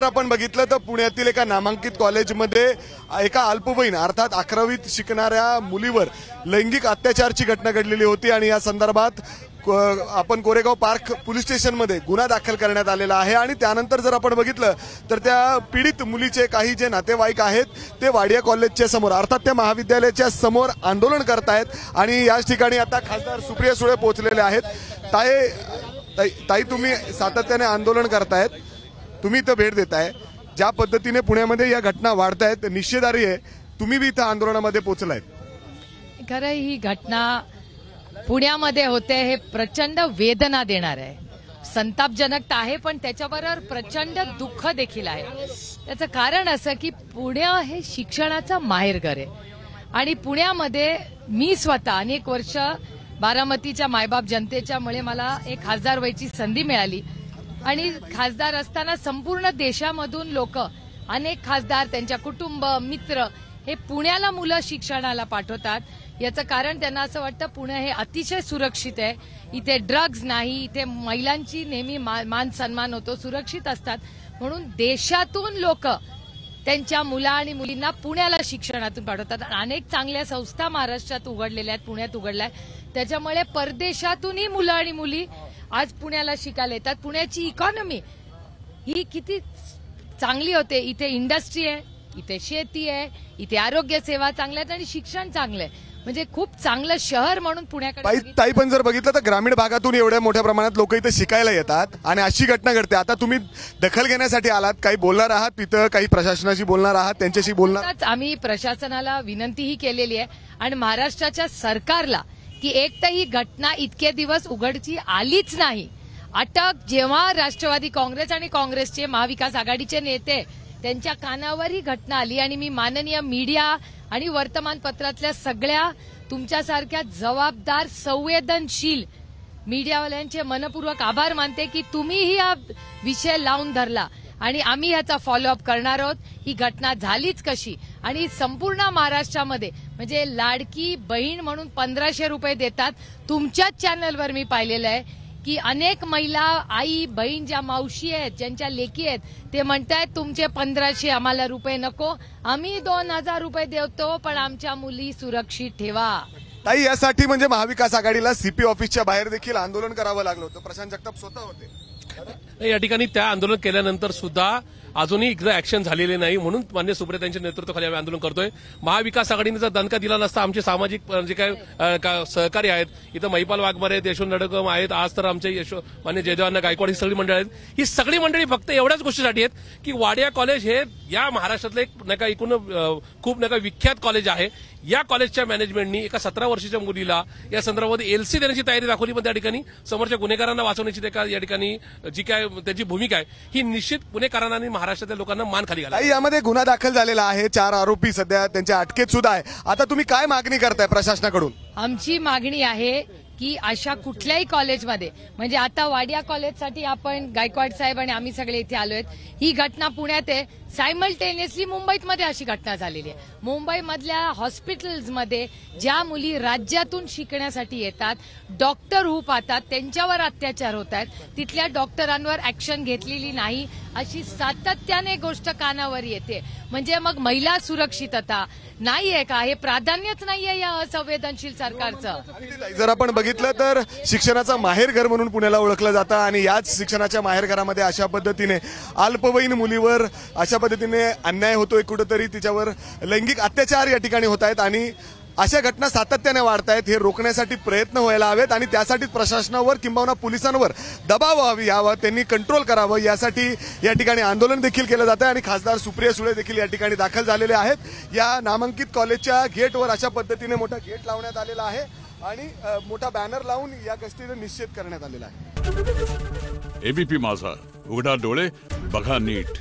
आपण बघितलं तर पुण्यातील एका नामांकित कॉलेजमध्ये एका अल्पवयीन अर्थात 11वीत शिकणाऱ्या मुलीवर लैंगिक अत्याचाराची घटना घडलेली होती आणि या संदर्भात आपण कोरेगाव पार्क पोलीस स्टेशनमध्ये गुन्हा दाखल करण्यात आलेला आहे। आणि त्यानंतर जर आपण बघितलं तर त्या पीडित मुलीचे काही जे नातेवाईक आहेत ते वाडिया कॉलेजच्या समोर अर्थात त्या महाविद्यालयाच्या समोर आंदोलन करतायत आणि याच ठिकाणी आता खासदार सुप्रिया सुळे पोहोचलेले आहेत। ताई तुम्ही सातत्याने आंदोलन करतायत, तुम्ही इथं भेट देताय, ज्या पद्धतीने पुण्यामध्ये या घटना वाढतायत निषेधार्ह आहे, तुम्ही भी इथं आंदोलनामध्ये पोहोचलाय। खरं ही घटना पुण्यामध्ये होते हे प्रचंड वेदना देणार आहे, संतापजनक आहे, पण त्याच्याबरोबर प्रचंड दुःख देखील आहे। त्याचं कारण असं की पुणे हे शिक्षणाचं माहेरघर आहे आणि पुण्यामध्ये मी स्वतः अनेक वर्ष बारामतीच्या मायबाप जनतेच्यामुळे मला एक खासदार व्हायची संधी मिळाली आणि खासदार असताना संपूर्ण देशामधून लोक अनेक खासदार त्यांच्या कुटुंब मित्र हे पुण्याला मुलं शिक्षणाला पाठवतात। याचं कारण त्यांना असं वाटतं पुणे हे अतिशय सुरक्षित आहे, इथे ड्रग्ज नाही, इथे महिलांची नेहमी मान सन्मान होतो, सुरक्षित असतात, म्हणून देशातून लोक त्यांच्या मुला आणि मुलींना पुण्याला शिक्षणातून पाठवतात। अनेक चांगल्या संस्था महाराष्ट्रात उघडलेल्या आहेत, पुण्यात उघडल्या आहेत, त्याच्यामुळे परदेशातूनही मुलं आणि मुली आज पुण्याला शिकायला येतात। पुण्याची इकॉनॉमी ही किती चांगली होते, इथे इंडस्ट्री आहे, इथे शेती आहे, इथे आरोग्य सेवा चांगल्या आहेत आणि शिक्षण चांगलं आहे, म्हणजे खूप चांगलं शहर म्हणून पुण्याकडे। ताई पण जर बघितलं तर ग्रामीण भागातून एवढ्या मोठ्या प्रमाणात लोक इथे शिकायला येतात आणि अशी घटना घडते। आता तुम्ही दखल घेण्यासाठी आलात, काही बोलणार आहात तिथं, काही प्रशासनाशी बोलणार आहात, त्यांच्याशी बोलणार? आम्ही प्रशासनाला विनंतीही केलेली आहे आणि महाराष्ट्राच्या सरकारला की एक तर ही घटना इतके दिवस उघडची आलीच नाही। अटक जेव्हा राष्ट्रवादी काँग्रेस आणि काँग्रेसचे महाविकास आघाडीचे नेते त्यांच्या कानावर ही घटना आली आणि मी माननीय मीडिया आणि वर्तमानपत्रातल्या सगळ्या तुमच्यासारख्या जबाबदार संवेदनशील मीडियावाल्यांचे मनपूर्वक आभार मानते की तुम्हीही हा विषय लावून धरला आणि आम्ही ह्याचा फॉलोअप करणार आहोत। ही घटना झालीच कशी आणि संपूर्ण महाराष्ट्रामध्ये म्हणजे लाडकी बहीण म्हणून 1500 रुपये देतात। तुमच्याच चॅनलवर मी पाहिलेलं आहे की अनेक महिला आई बहीण ज्या मावशी आहेत ज्यांच्या लेकी आहेत ते म्हणतायत तुमचे 1500 आम्हाला रुपये नको, आम्ही 2000 रुपये देतो पण आमच्या मुली सुरक्षित ठेवा। ताई यासाठी म्हणजे महाविकास आघाडीला सीपी ऑफिसच्या बाहेर देखील आंदोलन करावं लागलं होतं, प्रशांत जगताप स्वतः होते या ठिकाणी। त्या आंदोलन केल्यानंतर सुद्धा अजूनही एकदा ऍक्शन झालेले नाही, म्हणून मान्य सुप्रिया त्यांच्या नेतृत्वाखाली आम्ही आंदोलन करतोय। महाविकास आघाडीने जर दणका दिला नसता आमचे सामाजिक जे काय सहकारी आहेत, इथं महिपाल वाघमारे आहेत, यशवंत नडकम आहेत, आज तर आमचे मान्य जयदेवांना गायकवाड, ही सगळी मंडळी आहेत। ही सगळी मंडळी फक्त एवढ्याच गोष्टीसाठी आहेत की वाडिया कॉलेज हे या महाराष्ट्रातलं एक एकूण खूप विख्यात कॉलेज आहे। या कॉलेजच्या मॅनेजमेंटनी एका 17 वर्षाच्या मुलीला या संदर्भामध्ये एलसी देण्याची तयारी दाखवली, पण त्या ठिकाणी समोरच्या गुन्हेगारांना वाचवण्याची या ठिकाणी जी काय त्याची भूमिका आहे ही निश्चित गुन्हेगारांना आणि महाराष्ट्रातील लोकांना मान खाली घाला। यामध्ये गुन्हा दाखल झालेला आहे, 4 आरोपी सध्या त्यांच्या अटकेत सुद्धा आहे। आता तुम्ही काय मागणी करताय प्रशासनाकडून? आमची मागणी आहे की अशा कुठल्याही कॉलेजमध्ये म्हणजे आता वाडिया कॉलेजसाठी आपण गायकवाड साहेब आणि आम्ही सगळे इथे आलोय, ही घटना पुण्यात आहे, सायमल्टेनियसली मुंबईमध्ये अशी घटना झालेली आहे। मुंबईमधल्या हॉस्पिटल्समध्ये ज्या मुली राज्यातून शिकण्यासाठी येतात, डॉक्टर होऊ पाहतात, त्यांच्यावर अत्याचार होत आहेत, तिथल्या डॉक्टरांवर ऍक्शन घेतलेली नाही अशी सातत्याने गोष्ट कानावर येते। म्हणजे मग महिला सुरक्षितता नाहीये का? हे प्राधान्यच नाहीये या असंवेदनशील सरकारचं। जर आपण बघितलं तर शिक्षणाचा माहेरघर म्हणून पुण्याला ओळखलं जातं आणि याच शिक्षणाच्या माहेरघरामध्ये अशा पद्धतीने अल्पवयीन मुलीवर अशा पद्धतीने अन्याय होतोय, कुठेतरी तिच्यावर लैंगिक अत्याचार या ठिकाणी होत आहेत आणि अशा घटना सातत्याने वाढत आहेत। हे रोखण्यासाठी प्रयत्न व्हायला हवेत आणि त्यासाठी प्रशासनावर किंबहुना पोलिसांवर दबाव यावा, त्यांनी कंट्रोल करावं, यासाठी या ठिकाणी आंदोलन देखील केलं जातं आणि खासदार सुप्रिया सुळे देखील या ठिकाणी दाखल झालेले आहेत। या नामांकित कॉलेजच्या गेटवर अशा पद्धतीने मोठा गेट लावण्यात आलेला आहे आणि मोठा बॅनर लावून या गोष्टीचा निषेध करण्यात आलेला आहे। एबीपी माझा, उघडा डोळे बघा नीट।